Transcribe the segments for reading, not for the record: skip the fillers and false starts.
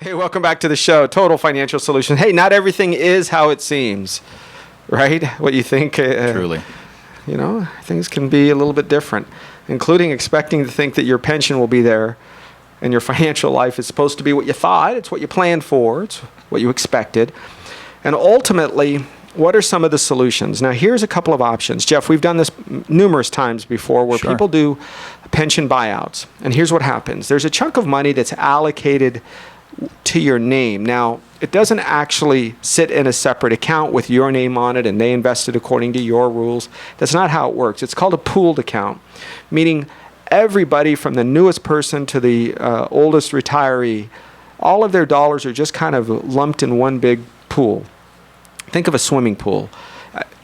Hey, welcome back to the show, Total Financial Solution. Hey, not everything is how it seems, right? What you think. Truly. Things can be a little bit different, including expecting to think that your pension will be there and your financial life is supposed to be what you thought. It's what you planned for. It's what you expected. And ultimately, what are some of the solutions? Now, here's a couple of options. Jeff, we've done this numerous times before where people do pension buyouts. And here's what happens. There's a chunk of money that's allocated to your name. Now, it doesn't actually sit in a separate account with your name on it and they invest it according to your rules. That's not how it works. It's called a pooled account, meaning everybody from the newest person to the oldest retiree, all of their dollars are just kind of lumped in one big pool. Think of a swimming pool.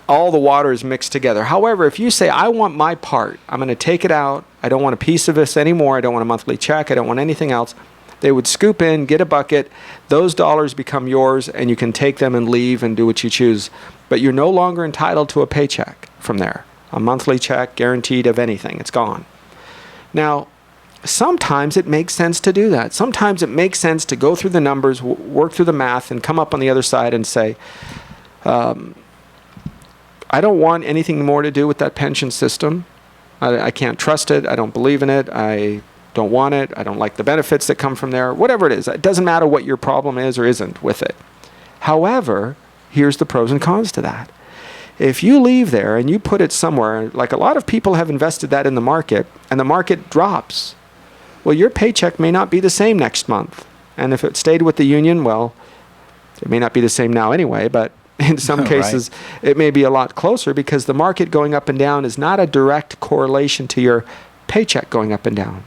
All the water is mixed together. However, if you say, I want my part, I'm going to take it out. I don't want a piece of this anymore. I don't want a monthly check. I don't want anything else. They would scoop in, get a bucket. Those dollars become yours, and you can take them and leave and do what you choose. But you're no longer entitled to a paycheck from there, a monthly check guaranteed of anything. It's gone. Now, sometimes it makes sense to do that. Sometimes it makes sense to go through the numbers, work through the math, and come up on the other side and say, I don't want anything more to do with that pension system. I can't trust it. I don't believe in it. I don't want it. I don't like the benefits that come from there. Whatever it is. It doesn't matter what your problem is or isn't with it. However, here's the pros and cons to that. If you leave there and you put it somewhere, like a lot of people have invested that in the market, and the market drops, well, your paycheck may not be the same next month. And if it stayed with the union, well, it may not be the same now anyway, but in some cases, it may be a lot closer because the market going up and down is not a direct correlation to your paycheck going up and down.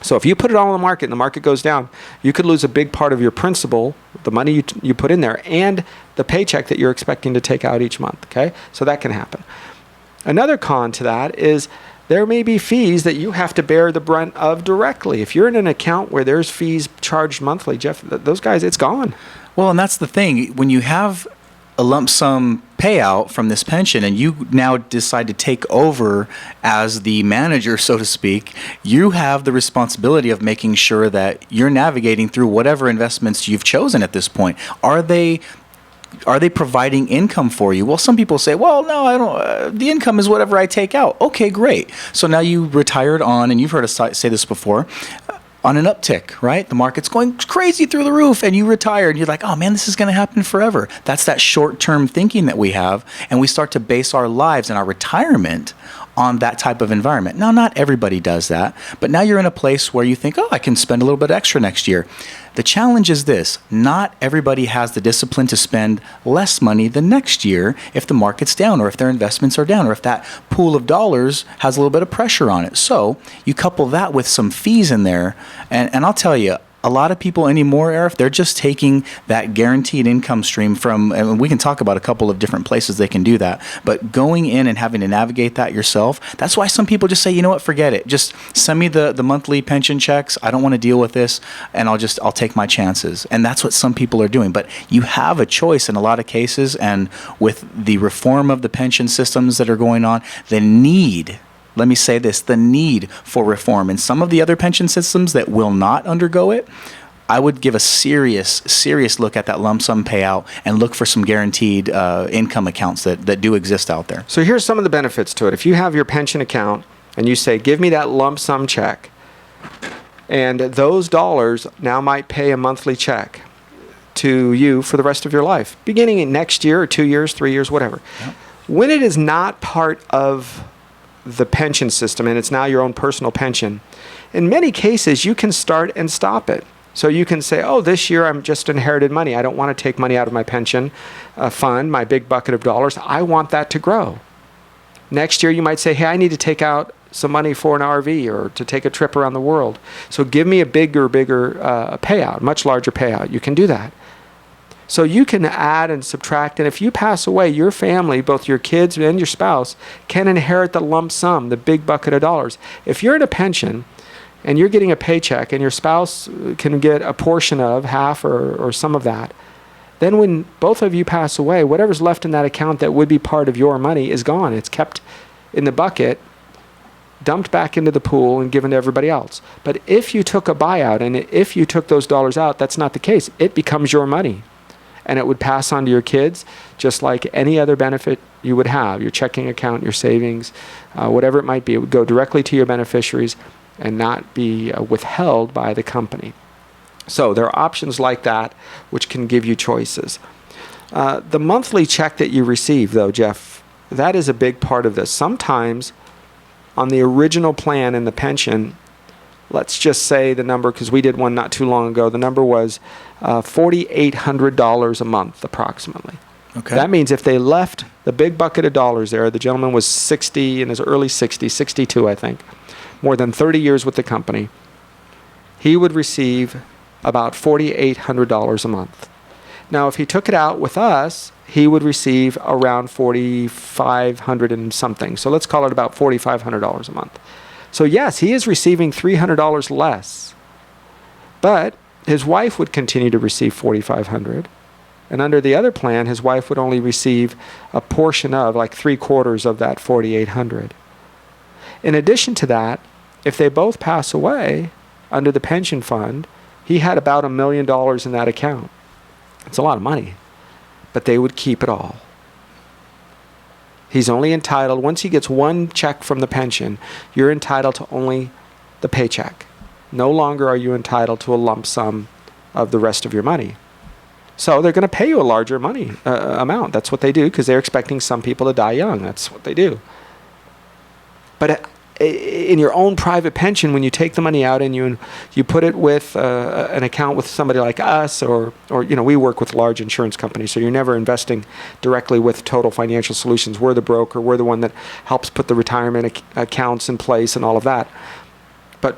So if you put it all on the market and the market goes down, you could lose a big part of your principal, the money you put in there, and the paycheck that you're expecting to take out each month, okay? So that can happen. Another con to that is there may be fees that you have to bear the brunt of directly. If you're in an account where there's fees charged monthly, Jeff, those guys, it's gone. Well, and that's the thing. When you have a lump sum payout from this pension and you now decide to take over as the manager, so to speak, you have the responsibility of making sure that you're navigating through whatever investments you've chosen at this point. Are they providing income for you? Well, some people say, well, no, I don't. The income is whatever I take out. Okay, great. So now you retired on, and you've heard us say this before, on an uptick, right? The market's going crazy through the roof and you retire and you're like, oh man, this is going to happen forever. That's that short-term thinking that we have, and we start to base our lives and our retirement on that type of environment. Now, not everybody does that, but now you're in a place where you think, oh, I can spend a little bit extra next year. The challenge is this: not everybody has the discipline to spend less money the next year if the market's down or if their investments are down or if that pool of dollars has a little bit of pressure on it. So you couple that with some fees in there, and I'll tell you, a lot of people anymore, Arif, they're just taking that guaranteed income stream from, and we can talk about a couple of different places they can do that, but going in and having to navigate that yourself, that's why some people just say, you know what, forget it. Just send me the monthly pension checks. I don't want to deal with this, and I'll take my chances. And that's what some people are doing. But you have a choice in a lot of cases, and with the reform of the pension systems that are going on, the need for reform in some of the other pension systems that will not undergo it, I would give a serious look at that lump sum payout and look for some guaranteed income accounts that do exist out there. So here's some of the benefits to it. If you have your pension account and you say, give me that lump sum check, and those dollars now might pay a monthly check to you for the rest of your life, beginning in next year or 2 years, 3 years, whatever. Yep. When it is not part of the pension system and it's now your own personal pension, in many cases you can start and stop it. So you can say, oh, this year I'm just inherited money. I don't want to take money out of my pension fund, my big bucket of dollars. I want that to grow. Next year you might say, hey, I need to take out some money for an RV or to take a trip around the world. So give me a bigger payout, much larger payout. You can do that. So you can add and subtract, and if you pass away, your family, both your kids and your spouse, can inherit the lump sum, the big bucket of dollars. If you're in a pension and you're getting a paycheck and your spouse can get a portion of half or some of that, then when both of you pass away, whatever's left in that account that would be part of your money is gone. It's kept in the bucket dumped back into the pool and given to everybody else. But if you took a buyout and if you took those dollars out, that's not the case. It becomes your money. And it would pass on to your kids just like any other benefit you would have, your checking account, your savings, whatever it might be. It would go directly to your beneficiaries and not be withheld by the company. So there are options like that which can give you choices. The monthly check that you receive, though, Jeff, that is a big part of this. Sometimes on the original plan in the pension, let's just say the number, because we did one not too long ago, the number was $4,800 a month approximately. Okay. That means if they left the big bucket of dollars there, the gentleman was 60, in his early 60s, 62 I think, more than 30 years with the company, he would receive about $4,800 a month. Now if he took it out with us, he would receive around $4,500 and something. So let's call it about $4,500 a month. So yes, he is receiving $300 less, but his wife would continue to receive $4,500. And under the other plan, his wife would only receive a portion of, like 3/4 of that $4,800. In addition to that, if they both pass away under the pension fund, he had about $1 million in that account. It's a lot of money, but they would keep it all. He's only entitled, once he gets one check from the pension, you're entitled to only the paycheck. No longer are you entitled to a lump sum of the rest of your money. So they're going to pay you a larger money amount. That's what they do because they're expecting some people to die young. That's what they do. But in your own private pension, when you take the money out and you put it with an account with somebody like us, or we work with large insurance companies, so you're never investing directly with Total Financial Solutions. We're the broker. We're the one that helps put the retirement accounts in place and all of that. But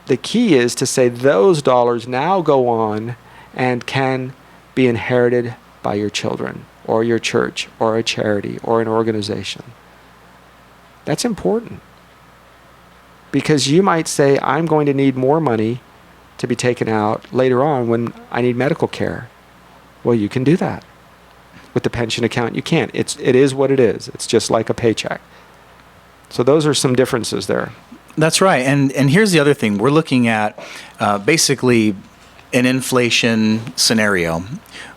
the key is to say those dollars now go on and can be inherited by your children or your church or a charity or an organization. That's important. Because you might say, I'm going to need more money to be taken out later on when I need medical care. Well, you can do that. With the pension account, you can't. It is what it is. It's just like a paycheck. So those are some differences there. That's right. And here's the other thing. We're looking at basically an inflation scenario.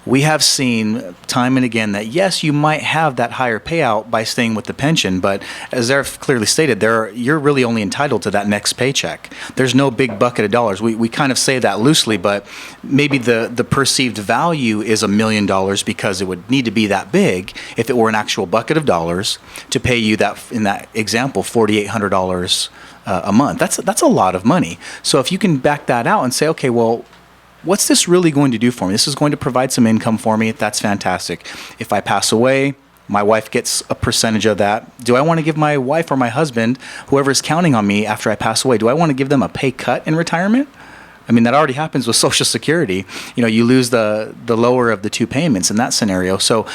We have seen time and again that, yes, you might have that higher payout by staying with the pension, but as Arif clearly stated, you're really only entitled to that next paycheck. There's no big bucket of dollars. We kind of say that loosely, but maybe the perceived value is $1 million because it would need to be that big if it were an actual bucket of dollars to pay you that, in that example, $4,800 a month. That's a lot of money. So if you can back that out and say, okay, well, what's this really going to do for me? This is going to provide some income for me. That's fantastic. If I pass away, my wife gets a percentage of that. Do I want to give my wife or my husband, whoever is counting on me after I pass away, do I want to give them a pay cut in retirement? I mean, that already happens with Social Security. You lose the lower of the two payments in that scenario. So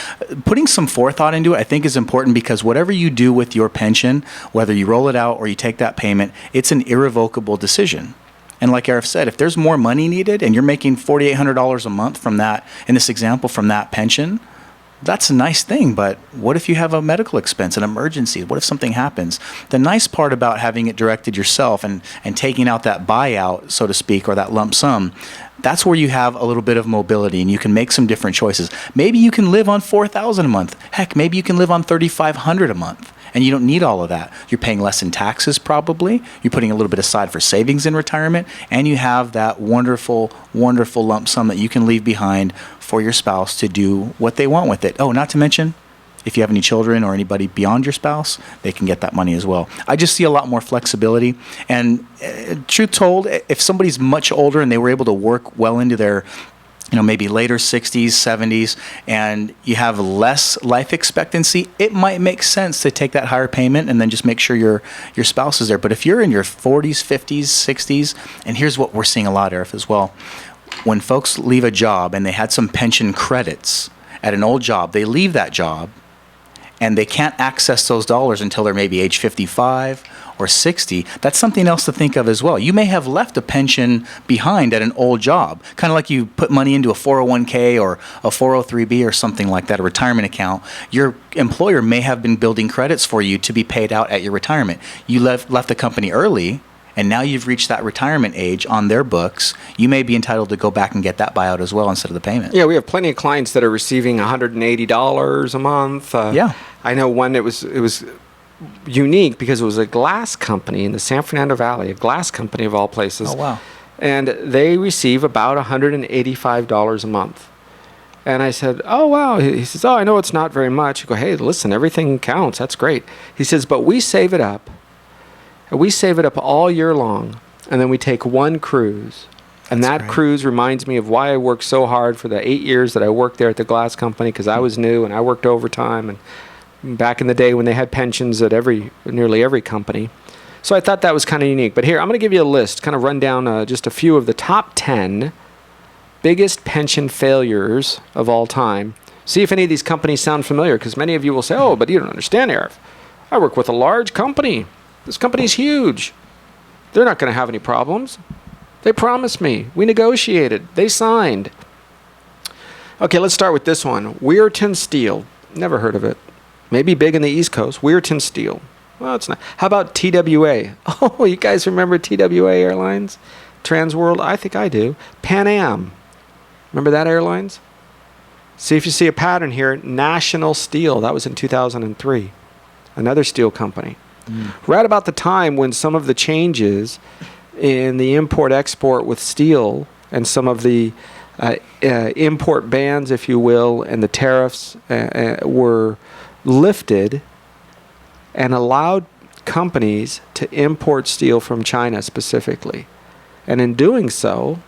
putting some forethought into it, I think, is important because whatever you do with your pension, whether you roll it out or you take that payment, it's an irrevocable decision. And like Arif said, if there's more money needed and you're making $4,800 a month from that, in this example, from that pension, that's a nice thing. But what if you have a medical expense, an emergency? What if something happens? The nice part about having it directed yourself and taking out that buyout, so to speak, or that lump sum, that's where you have a little bit of mobility and you can make some different choices. Maybe you can live on $4,000 a month. Heck, maybe you can live on $3,500 a month. And you don't need all of that. You're paying less in taxes probably. You're putting a little bit aside for savings in retirement. And you have that wonderful, wonderful lump sum that you can leave behind for your spouse to do what they want with it. Oh, not to mention, if you have any children or anybody beyond your spouse, they can get that money as well. I just see a lot more flexibility. And truth told, if somebody's much older and they were able to work well into their maybe later 60s, 70s, and you have less life expectancy, it might make sense to take that higher payment and then just make sure your spouse is there. But if you're in your 40s, 50s, 60s, and here's what we're seeing a lot, Arif, as well. When folks leave a job and they had some pension credits at an old job, they leave that job and they can't access those dollars until they're maybe age 55 or 60, that's something else to think of as well. You may have left a pension behind at an old job, kind of like you put money into a 401k or a 403b or something like that, a retirement account. Your employer may have been building credits for you to be paid out at your retirement. You left the company early, and now you've reached that retirement age on their books. You may be entitled to go back and get that buyout as well instead of the payment. Yeah, we have plenty of clients that are receiving $180 a month. Yeah. I know one that was unique because it was a glass company in the San Fernando Valley, a glass company of all places. Oh, wow. And they receive about $185 a month. And I said, oh, wow. He says, oh, I know it's not very much. I go, hey, listen, everything counts. That's great. He says, but we save it up. We save it up all year long, and then we take one cruise. And that cruise reminds me of why I worked so hard for the 8 years that I worked there at the glass company, because I was new and I worked overtime, and back in the day when they had pensions at nearly every company. So I thought that was kind of unique. But here, I'm going to give you a list, kind of run down just a few of the top 10 biggest pension failures of all time. See if any of these companies sound familiar, because many of you will say, oh, but you don't understand, Arif. I work with a large company. This company's huge. They're not going to have any problems. They promised me. We negotiated. They signed. Okay, let's start with this one. Weirton Steel. Never heard of it. Maybe big in the East Coast. Weirton Steel. Well, it's not. How about TWA? Oh, you guys remember TWA Airlines? Transworld? I think I do. Pan Am. Remember that airlines? See if you see a pattern here. National Steel. That was in 2003. Another steel company. Right about the time when some of the changes in the import-export with steel and some of the import bans, if you will, and the tariffs were lifted and allowed companies to import steel from China specifically. And in doing so,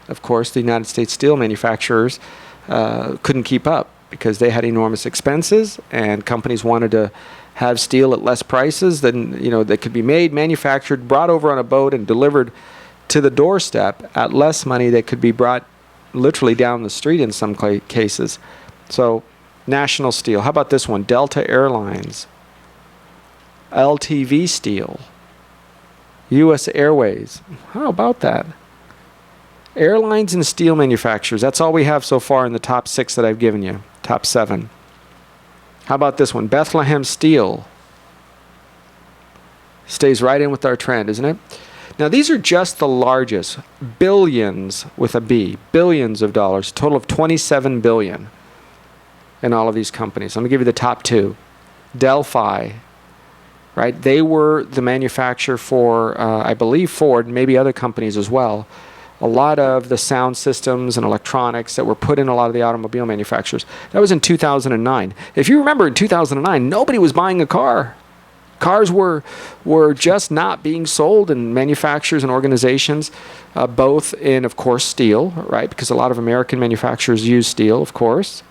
of course, the United States steel manufacturers couldn't keep up because they had enormous expenses, and companies wanted to have steel at less prices than, that could be made, manufactured, brought over on a boat and delivered to the doorstep at less money that could be brought literally down the street in some cases. So, National Steel. How about this one? Delta Airlines, LTV Steel, U.S. Airways. How about that? Airlines and steel manufacturers. That's all we have so far in the top 6 that I've given you. Top 7. How about this one? Bethlehem Steel. Stays right in with our trend, isn't it? Now, these are just the largest. Billions with a B. Billions of dollars. Total of $27 billion in all of these companies. Let me give you the top 2. Delphi. Right? They were the manufacturer for, I believe, Ford, maybe other companies as well. A lot of the sound systems and electronics that were put in a lot of the automobile manufacturers. That was in 2009. If you remember, in 2009, nobody was buying a car. Cars were just not being sold, and manufacturers and organizations, both in, of course, steel, right? Because a lot of American manufacturers use steel, of course.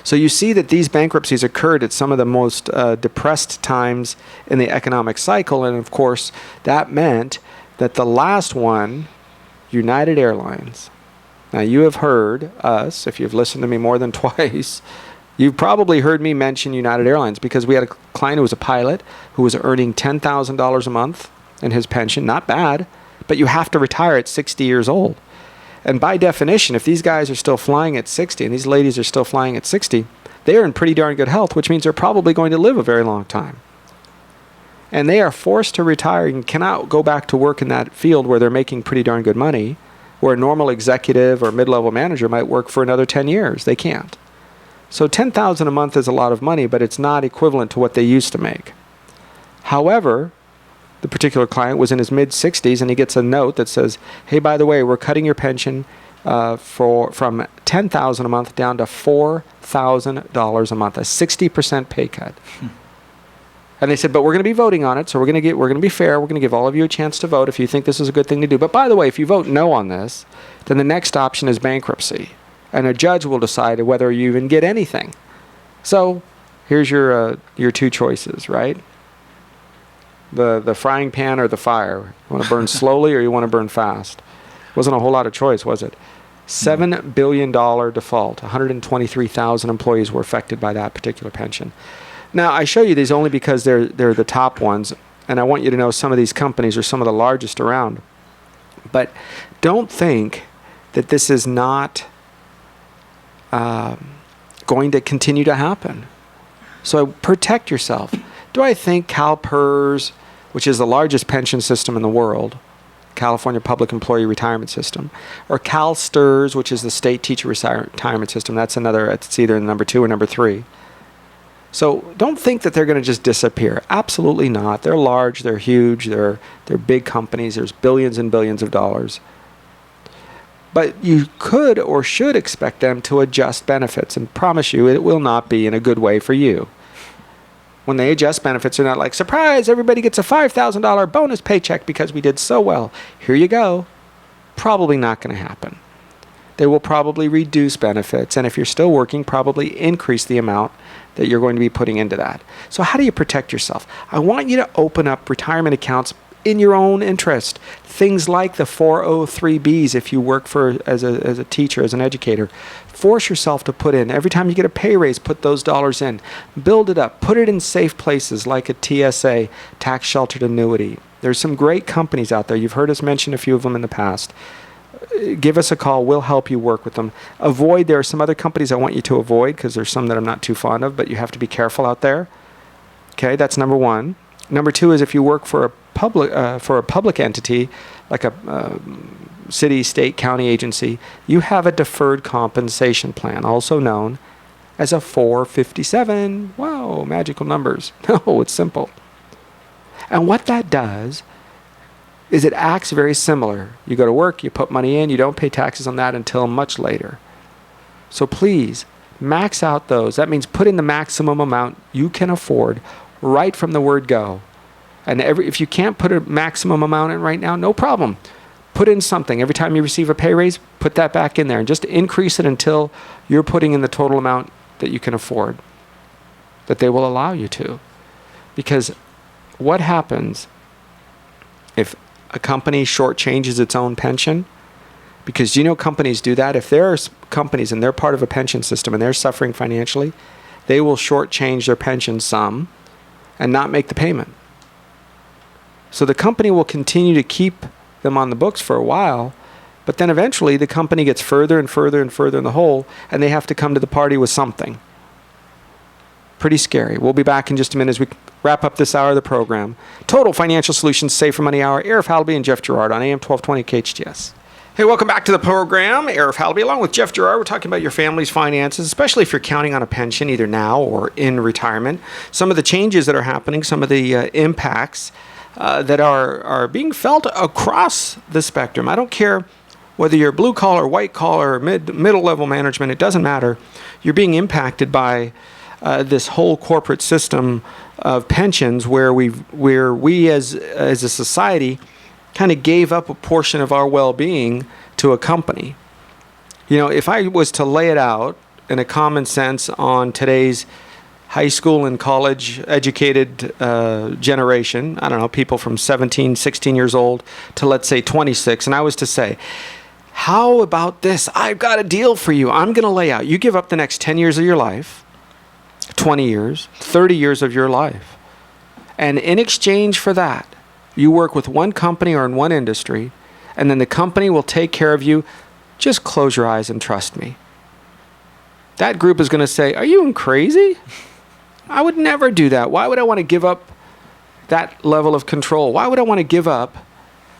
So you see that these bankruptcies occurred at some of the most depressed times in the economic cycle, and of course, that meant that the last one, United Airlines. Now, you have heard us, if you've listened to me more than twice, you've probably heard me mention United Airlines because we had a client who was a pilot who was earning $10,000 a month in his pension. Not bad, but you have to retire at 60 years old. And by definition, if these guys are still flying at 60 and these ladies are still flying at 60, they are in pretty darn good health, which means they're probably going to live a very long time. And they are forced to retire and cannot go back to work in that field where they're making pretty darn good money, where a normal executive or mid-level manager might work for another 10 years. They can't. So $10,000 a month is a lot of money, but it's not equivalent to what they used to make. However, the particular client was in his mid-60s, and he gets a note that says, hey, by the way, we're cutting your pension from $10,000 a month down to $4,000 a month, a 60% pay cut. And they said, but we're going to be voting on it, so we're going to be fair. We're going to give all of you a chance to vote if you think this is a good thing to do. But by the way, if you vote no on this, then the next option is bankruptcy, and a judge will decide whether you even get anything. So here's your 2 choices, right? The frying pan or the fire. You want to burn slowly or you want to burn fast? Wasn't a whole lot of choice, was it? $7 billion default. 123,000 employees were affected by that particular pension. Now, I show you these only because they're the top ones. and I want you to know some of these companies are some of the largest around. But don't think that this is not going to continue to happen. So protect yourself. Do I think CalPERS, which is the largest pension system in the world, California Public Employee Retirement System, or CalSTRS, which is the state teacher retirement system, that's another, it's either number 2 or number 3. So don't think that they're going to just disappear. Absolutely not. They're large, they're huge, they're big companies. There's billions and billions of dollars. But you could or should expect them to adjust benefits, and promise you it will not be in a good way for you. When they adjust benefits, they're not like, surprise, everybody gets a $5,000 bonus paycheck because we did so well. Here you go. Probably not going to happen. They will probably reduce benefits, and if you're still working, probably increase the amount that you're going to be putting into that. So how do you protect yourself? I want you to open up retirement accounts in your own interest. Things like the 403Bs if you work as a teacher, as an educator. Force yourself to put in. Every time you get a pay raise, put those dollars in. Build it up. Put it in safe places like a TSA, tax sheltered annuity. There's some great companies out there. You've heard us mention a few of them in the past. Give us a call. We'll help you work with them. There are some other companies I want you to avoid because there's some that I'm not too fond of, but you have to be careful out there. Okay, that's number 1. Number 2 is if you work for a public entity, like a city, state, county agency, you have a deferred compensation plan, also known as a 457. Wow, magical numbers. No, it's simple. And what that does is it acts very similar. You go to work, you put money in, you don't pay taxes on that until much later. So please, max out those. That means put in the maximum amount you can afford right from the word go. And if you can't put a maximum amount in right now, no problem. Put in something. Every time you receive a pay raise, put that back in there and just increase it until you're putting in the total amount that you can afford, that they will allow you to. Because what happens if a company shortchanges its own pension? Because companies do that. If there are companies and they're part of a pension system and they're suffering financially, they will shortchange their pension some and not make the payment. So the company will continue to keep them on the books for a while, but then eventually the company gets further and further and further in the hole, and they have to come to the party with something. Pretty scary. We'll be back in just a minute as we wrap up this hour of the program. Total Financial Solutions Safer Money Hour. Arif Halaby and Jeff Gerard on AM 1220 KHTS. Hey, welcome back to the program. Arif Halaby along with Jeff Gerard. We're talking about your family's finances, especially if you're counting on a pension either now or in retirement. Some of the changes that are happening, some of the impacts that are being felt across the spectrum. I don't care whether you're blue collar, white collar, middle level management, it doesn't matter. You're being impacted by this whole corporate system of pensions where we as a society kind of gave up a portion of our well-being to a company. If I was to lay it out in a common sense on today's high school and college educated generation, I don't know, people from 17, 16 years old to let's say 26, and I was to say, how about this? I've got a deal for you. I'm going to lay out. You give up the next 10 years of your life, 20 years, 30 years of your life. And in exchange for that, you work with one company or in one industry, and then the company will take care of you. Just close your eyes and trust me. That group is going to say, are you crazy? I would never do that. Why would I want to give up that level of control? Why would I want to give up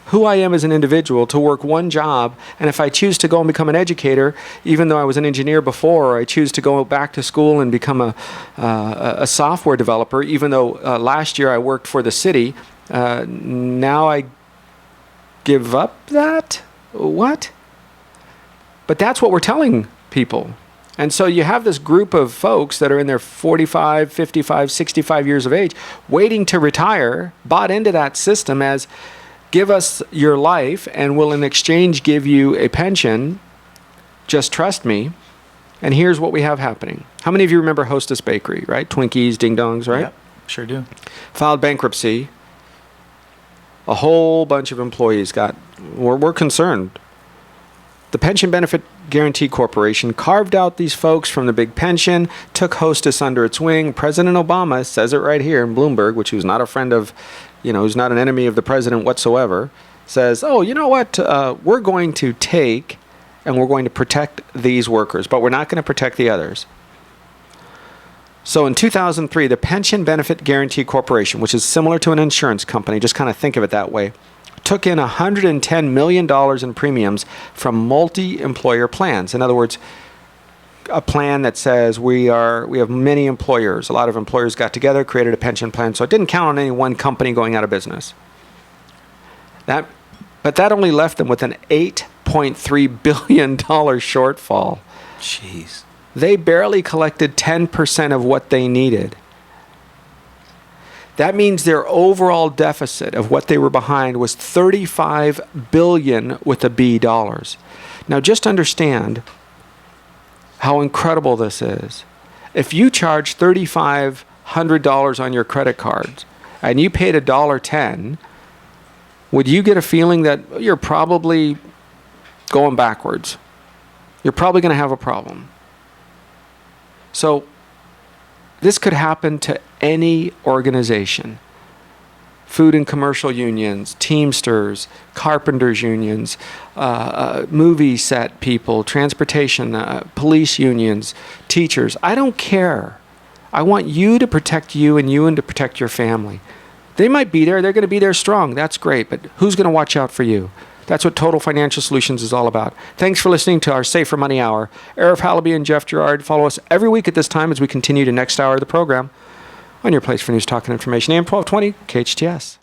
who I am as an individual to work one job? And if I choose to go and become an educator, even though I was an engineer before, or I choose to go back to school and become a software developer, even though last year I worked for the city, now I give up that? What? But that's what we're telling people. And so you have this group of folks that are in their 45, 55, 65 years of age, waiting to retire, bought into that system as, give us your life and we'll in exchange give you a pension. Just trust me. And here's what we have happening. How many of you remember Hostess Bakery, right? Twinkies, Ding Dongs, right? Yep, sure do. Filed bankruptcy. A whole bunch of employees were concerned. The Pension Benefit Guaranty Corporation carved out these folks from the big pension, took Hostess under its wing. President Obama says it right here in Bloomberg, which he was not a friend of who's not an enemy of the president whatsoever, says, oh, you know what, we're going to take and we're going to protect these workers, but we're not going to protect the others. So in 2003, the Pension Benefit Guaranty Corporation, which is similar to an insurance company, just kind of think of it that way, took in $110 million in premiums from multi-employer plans. In other words, a plan that says we have many employers. A lot of employers got together, created a pension plan, so it didn't count on any one company going out of business. But that only left them with an $8.3 billion shortfall. Jeez. They barely collected 10% of what they needed. That means their overall deficit of what they were behind was $35 billion with a B dollars. Now just understand how incredible this is. If you charge $3,500 on your credit card and you paid $1.10, would you get a feeling that you're probably going backwards? You're probably going to have a problem. So this could happen to any organization. Food and commercial unions, Teamsters, carpenters unions, movie set people, transportation, police unions, teachers. I don't care. I want you to protect you and to protect your family. They might be there. They're going to be there strong. That's great. But who's going to watch out for you? That's what Total Financial Solutions is all about. Thanks for listening to our Safer Money Hour. Arif, Halaby, and Jeff Gerard. Follow us every week at this time as we continue to next hour of the program on your place for news, talk, and information. AM 1220, KHTS.